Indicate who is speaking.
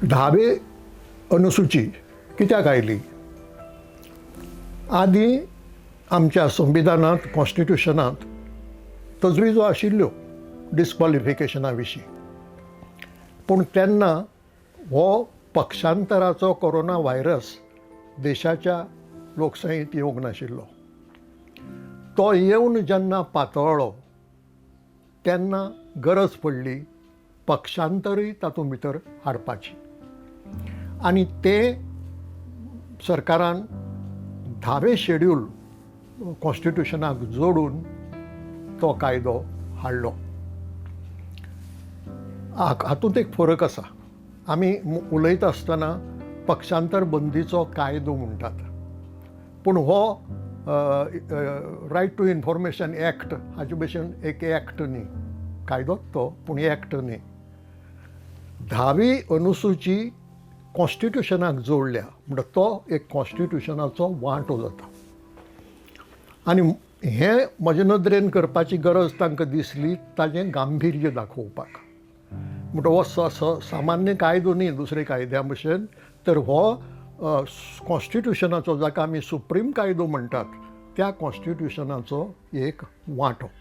Speaker 1: 10वी अनुसूची कित्याक आयली? आदीं आमच्या संविधानांत कॉन्स्टिट्युशनांत तजविजो आशिल्ल्यो डिस्क्वॉलिफिकेशना विशीं, पूण तेन्ना हो पक्षांतराचो कोरोना व्हायरस देशाच्या लोकशायेंत येवंक नाशिल्लो. तो येवन जेन्ना पातळ्ळो तेन्ना गरज पडली पक्षांतरूय तातूंत भितर हाडपाची, आनी ते सरकारान 10वें शेड्यूल कॉन्स्टिट्युशनाक जोडून तो कायदो हाडलो. हातूंत एक फरक आसा. आमी उलयता आसतना पक्षांतर बंदीचो कायदो म्हणटात, पूण हो रायट टू इन्फॉर्मेशन एक्ट हाचे भशेन एक एक्ट न्ही. कायदोच तो, पूण एक्ट न्ही. 10वी अनुसूची कॉन्स्टिट्युशनाक जोडल्या म्हणटा तो एक कॉन्स्टिट्युशनाचो वांटो जाता. आनी हें म्हजे नदरेन करपाची गरज तांकां दिसली ताजें गांभीर्य दाखोवपाक. म्हणटा हो सामान्य कायदो न्ही दुसरे कायद्या भशेन, तर हो कॉन्स्टिट्युशनाचो, जाका आमी सुप्रीम कायदो म्हणटात, त्या कॉन्स्टिट्युशनाचो एक वांटो.